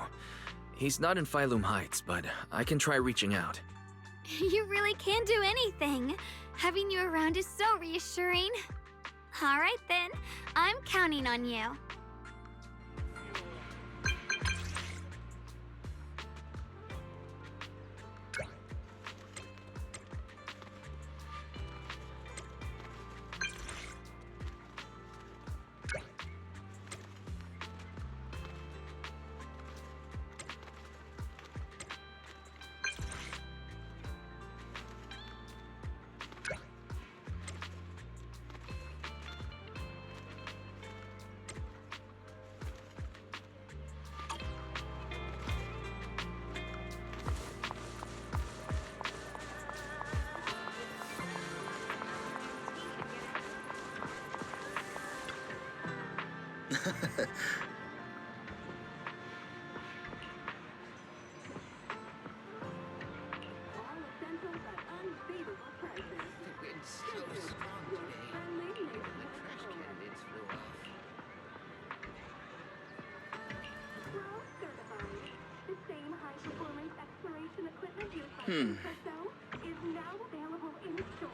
He's not in Phylum Heights, but I can try reaching out. You really can do anything. Having you around is so reassuring. All right then, I'm counting on you. Is now available in store.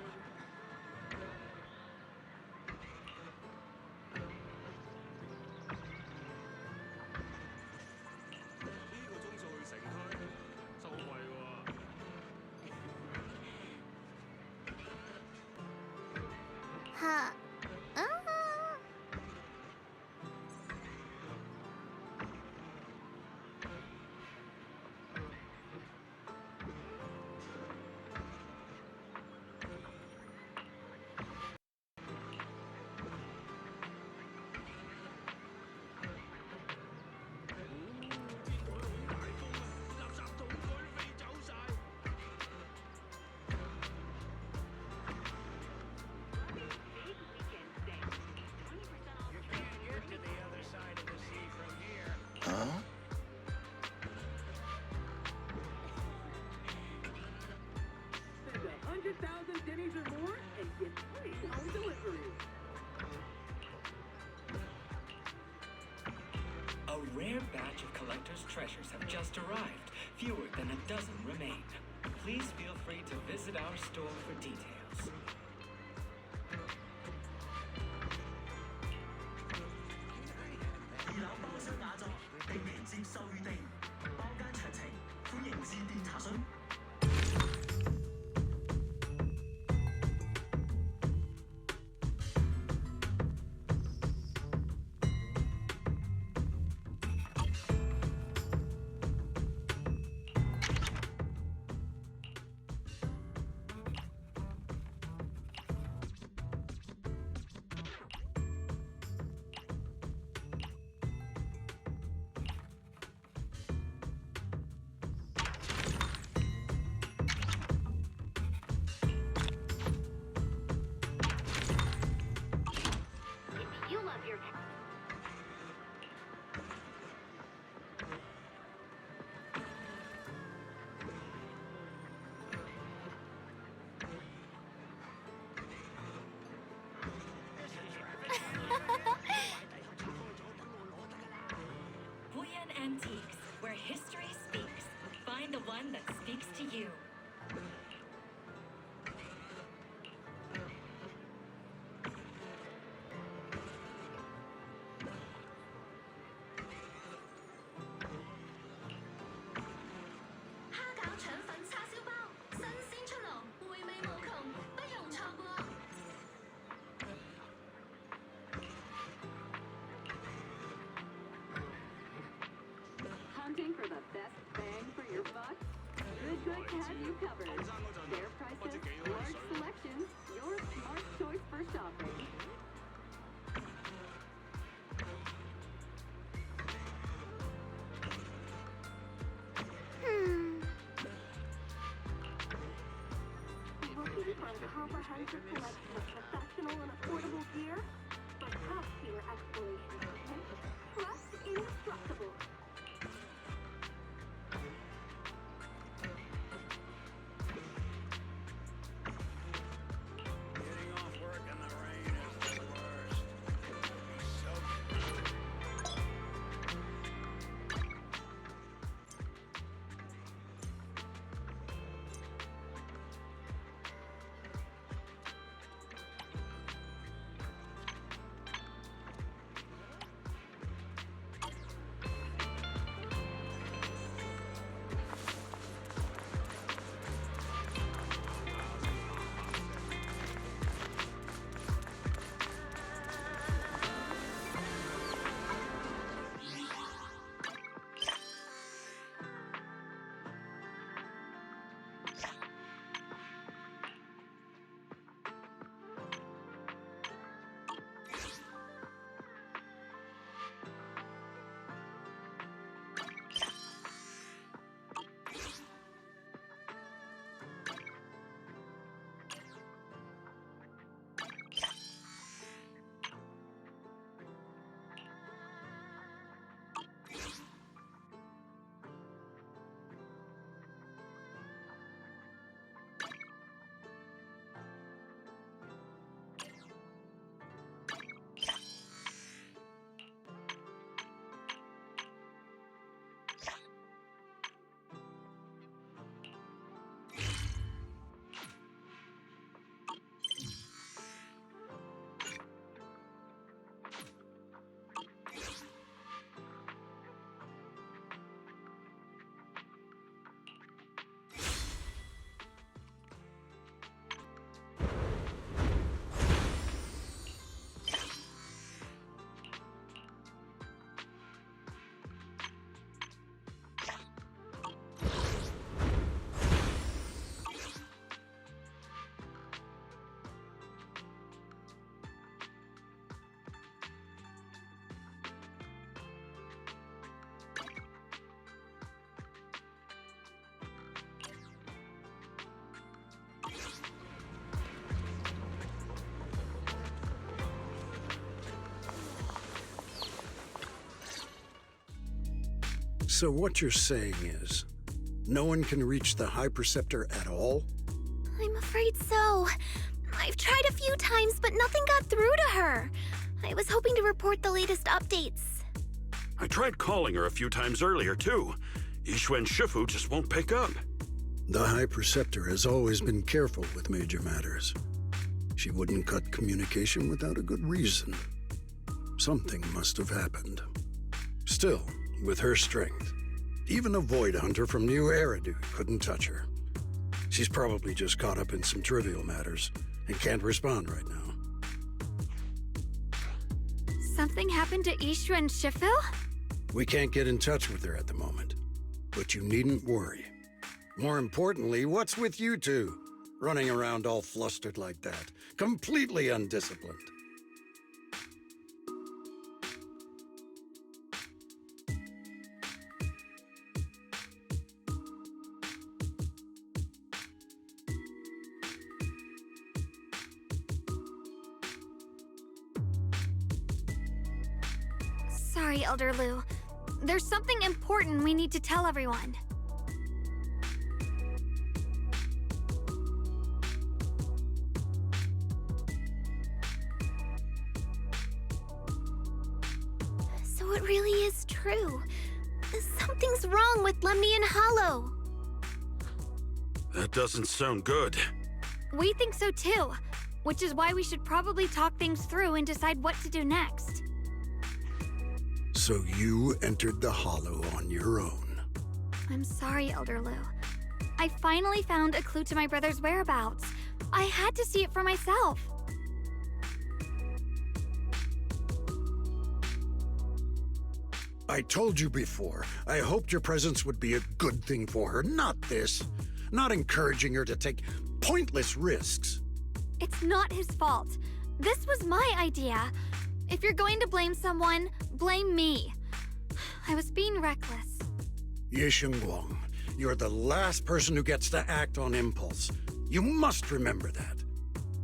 Huh. Spend 100,000 pennies or more and get free home delivery. A rare batch of collector's treasures have just arrived. Fewer than a dozen remain. Please feel free to visit our store for details. 二樓包廂雅座，定期接受預訂，包間詳情歡迎致電查詢。You love your Buyan Antiques, where history speaks. Find the one that speaks to you. Hunting for the best bang for your buck? Good to have you covered. Fair prices, large selections, your smart choice for shopping. Looking for a comprehensive selection of professional and affordable gear? For top-tier exploration equipment, trust indestructible. Getting off work in the rain is So what you're saying is, no one can reach the High Preceptor at all? I'm afraid so. I've tried a few times, but nothing got through to her. I was hoping to report the latest updates. I tried calling her a few times earlier, too. Yixuan Shifu just won't pick up. The High Preceptor has always been careful with major matters. She wouldn't cut communication without a good reason. Something must have happened. Still, with her strength, even a Void Hunter from New Eridu couldn't touch her. She's probably just caught up in some trivial matters and can't respond right now. Something happened to Ishu and Shifu? We can't get in touch with her at the moment, but you needn't worry. More importantly, what's with you two? Running around all flustered like that, completely undisciplined. Sorry, Elder Lu. There's something important we need to tell everyone. So it really is true. Something's wrong with Lemnian Hollow. That doesn't sound good. We think so too, which is why we should probably talk things through and decide what to do next. So you entered the Hollow on your own. I'm sorry, Elder Lu. I finally found a clue to my brother's whereabouts. I had to see it for myself. I told you before, I hoped your presence would be a good thing for her, not this. Not encouraging her to take pointless risks. It's not his fault. This was my idea. If you're going to blame someone, blame me. I was being reckless. Yisheng Guang, you're the last person who gets to act on impulse. You must remember that.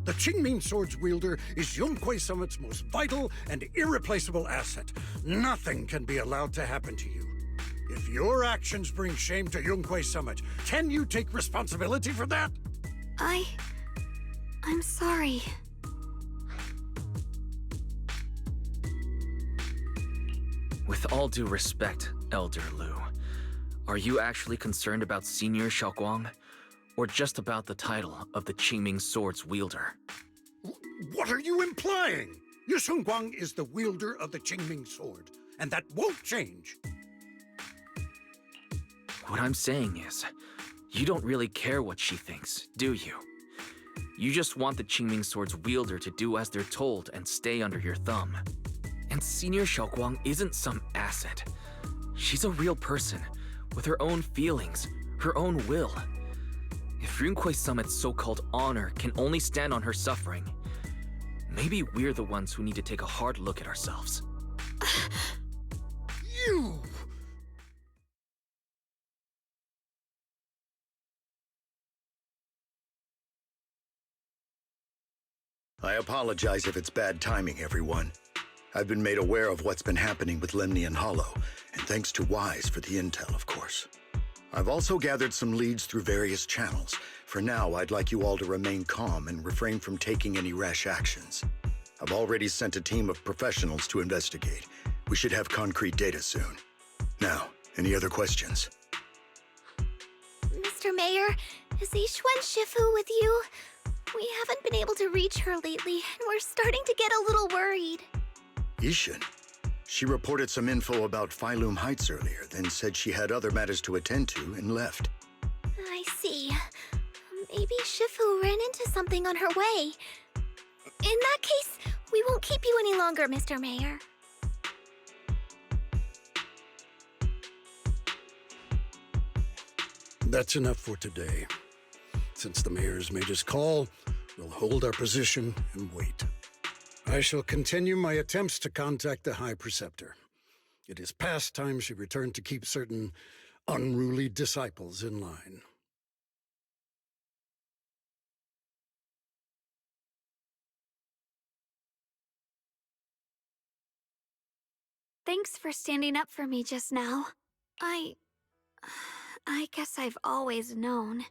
The Qingming Sword's wielder is Yunquei Summit's most vital and irreplaceable asset. Nothing can be allowed to happen to you. If your actions bring shame to Yunquei Summit, can you take responsibility for that? I'm sorry. With all due respect, Elder Lu, are you actually concerned about Senior Xiaoguang? Or just about the title of the Qingming Sword's wielder? What are you implying? Yisheng Guang is the wielder of the Qingming Sword, and that won't change. What I'm saying is, you don't really care what she thinks, do you? You just want the Qingming Sword's wielder to do as they're told and stay under your thumb. And Senior Xiaoguang isn't some asset. She's a real person, with her own feelings, her own will. If Yunquei Summit's so-called honor can only stand on her suffering, maybe we're the ones who need to take a hard look at ourselves. You! I apologize if it's bad timing, everyone. I've been made aware of what's been happening with Lemnian Hollow, and thanks to Wise for the intel, of course. I've also gathered some leads through various channels. For now, I'd like you all to remain calm and refrain from taking any rash actions. I've already sent a team of professionals to investigate. We should have concrete data soon. Now, any other questions? Mr. Mayor, is Yixuan Shifu with you? We haven't been able to reach her lately, and we're starting to get a little worried. Yishin? She reported some info about Phylum Heights earlier, then said she had other matters to attend to and left. I see. Maybe Shifu ran into something on her way. In that case, we won't keep you any longer, Mr. Mayor. That's enough for today. Since the mayor's made his call, we'll hold our position and wait. I shall continue my attempts to contact the High Preceptor. It is past time she returned to keep certain unruly disciples in line. Thanks for standing up for me just now. I guess I've always known.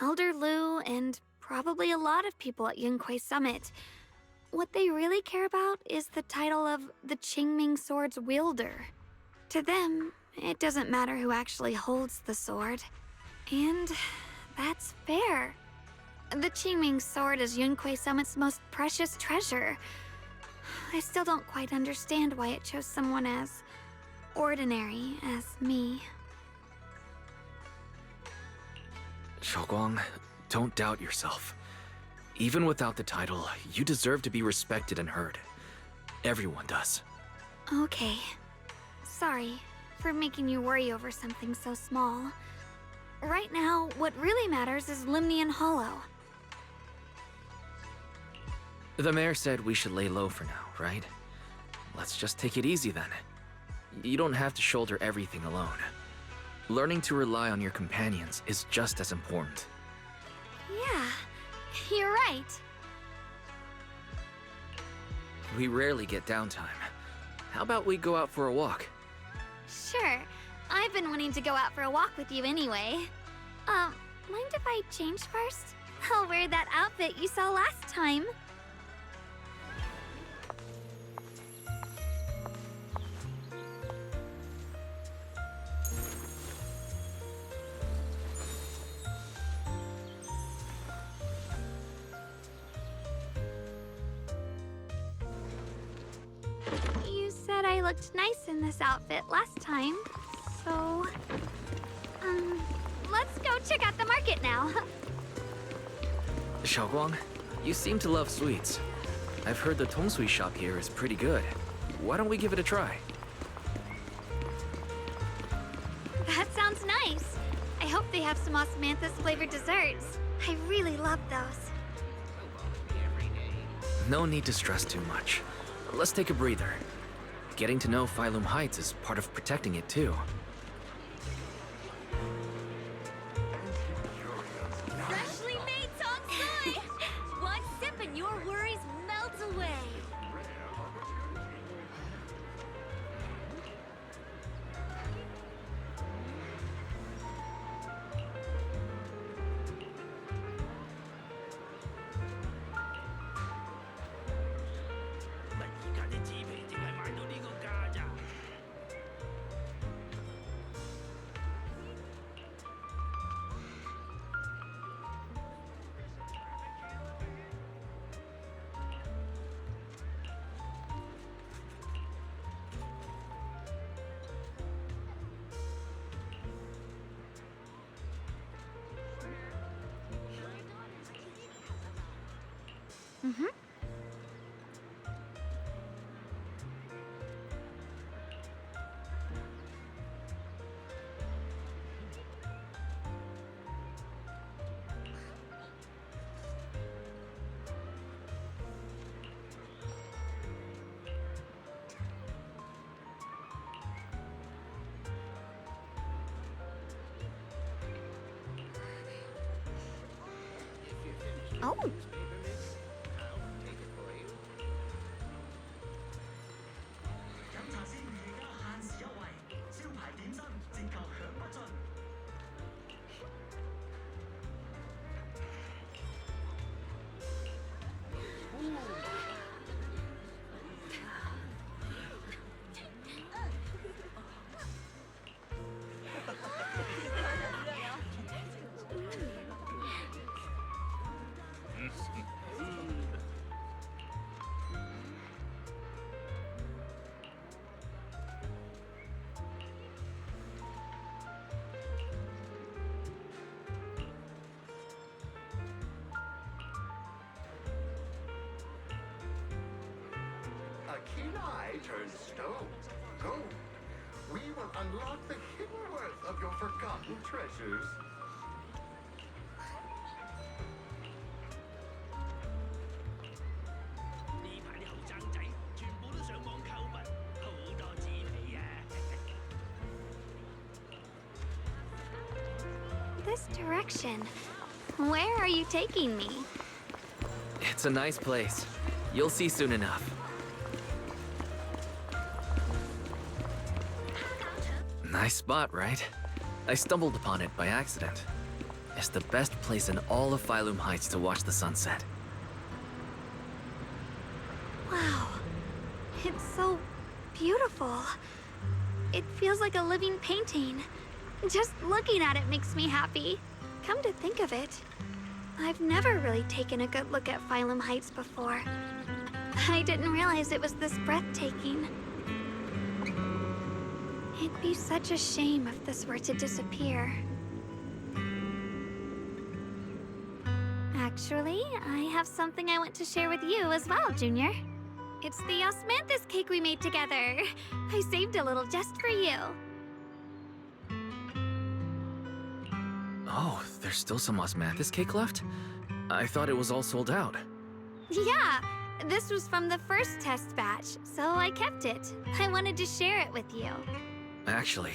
Elder Lu and probably a lot of people at Yunquei Summit, what they really care about is the title of the Qingming Sword's wielder. To them, it doesn't matter who actually holds the sword. And that's fair. The Qingming Sword is Yunquei Summit's most precious treasure. I still don't quite understand why it chose someone as ordinary as me. Xiaoguang, don't doubt yourself. Even without the title, you deserve to be respected and heard. Everyone does. Okay. Sorry for making you worry over something so small. Right now, what really matters is Limnian Hollow. The mayor said we should lay low for now, right? Let's just take it easy then. You don't have to shoulder everything alone. Learning to rely on your companions is just as important. Yeah, you're right. We rarely get downtime. How about we go out for a walk? Sure. I've been wanting to go out for a walk with you anyway. Mind if I change first? I'll wear that outfit you saw last time. You said I looked nice in this outfit last time, so... let's go check out the market now. Xiaoguang, you seem to love sweets. I've heard the tongsui shop here is pretty good. Why don't we give it a try? That sounds nice. I hope they have some osmanthus flavored desserts. I really love those. No need to stress too much. Let's take a breather. Getting to know Phylum Heights is part of protecting it too. Freshly made tongsui! One sip and your worries melt away. Mm-hmm. Oh. 飲茶先，而家限時優惠，招牌點心折扣享不盡。A keen eye turns stone gold. We will unlock the hidden worth of your forgotten treasures. This direction. Where are you taking me? It's a nice place. You'll see soon enough. Nice spot, right? I stumbled upon it by accident. It's the best place in all of Phylum Heights to watch the sunset. Wow. It's so beautiful. It feels like a living painting. Just looking at it makes me happy. Come to think of it, I've never really taken a good look at Phylum Heights before. I didn't realize it was this breathtaking. It'd be such a shame if this were to disappear. Actually, I have something I want to share with you as well, Junior. It's the osmanthus cake we made together. I saved a little just for you. Oh, there's still some osmanthus cake left? I thought it was all sold out. Yeah, this was from the first test batch, so I kept it. I wanted to share it with you. Actually,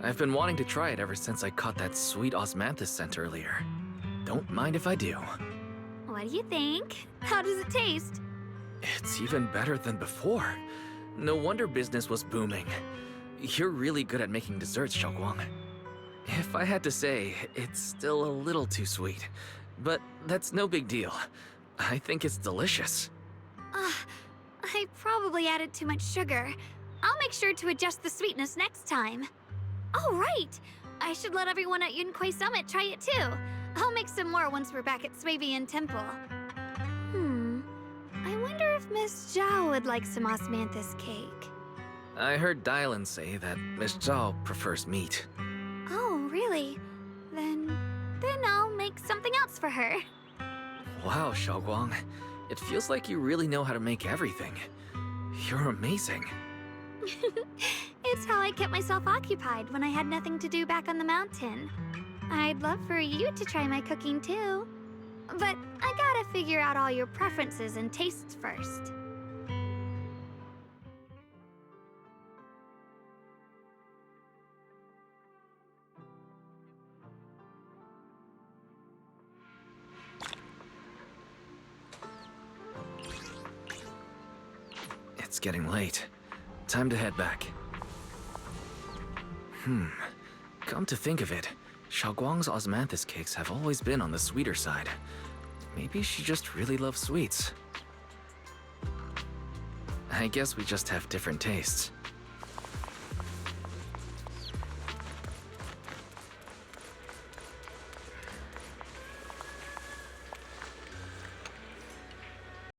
I've been wanting to try it ever since I caught that sweet osmanthus scent earlier. Don't mind if I do. What do you think? How does it taste? It's even better than before. No wonder business was booming. You're really good at making desserts, Xiaoguang. If I had to say, it's still a little too sweet. But that's no big deal. I think it's delicious. I probably added too much sugar. I'll make sure to adjust the sweetness next time. Oh, right! I should let everyone at Yunquei Summit try it too. I'll make some more once we're back at Swabian Temple. I wonder if Miss Zhao would like some osmanthus cake. I heard Dylan say that Miss Zhao prefers meat. Oh, really? Then I'll make something else for her. Wow, Xiaoguang. It feels like you really know how to make everything. You're amazing. It's how I kept myself occupied when I had nothing to do back on the mountain. I'd love for you to try my cooking too. But I gotta figure out all your preferences and tastes first. It's getting late. Time to head back. Come to think of it, Xiaoguang's osmanthus cakes have always been on the sweeter side. Maybe she just really loves sweets. I guess we just have different tastes.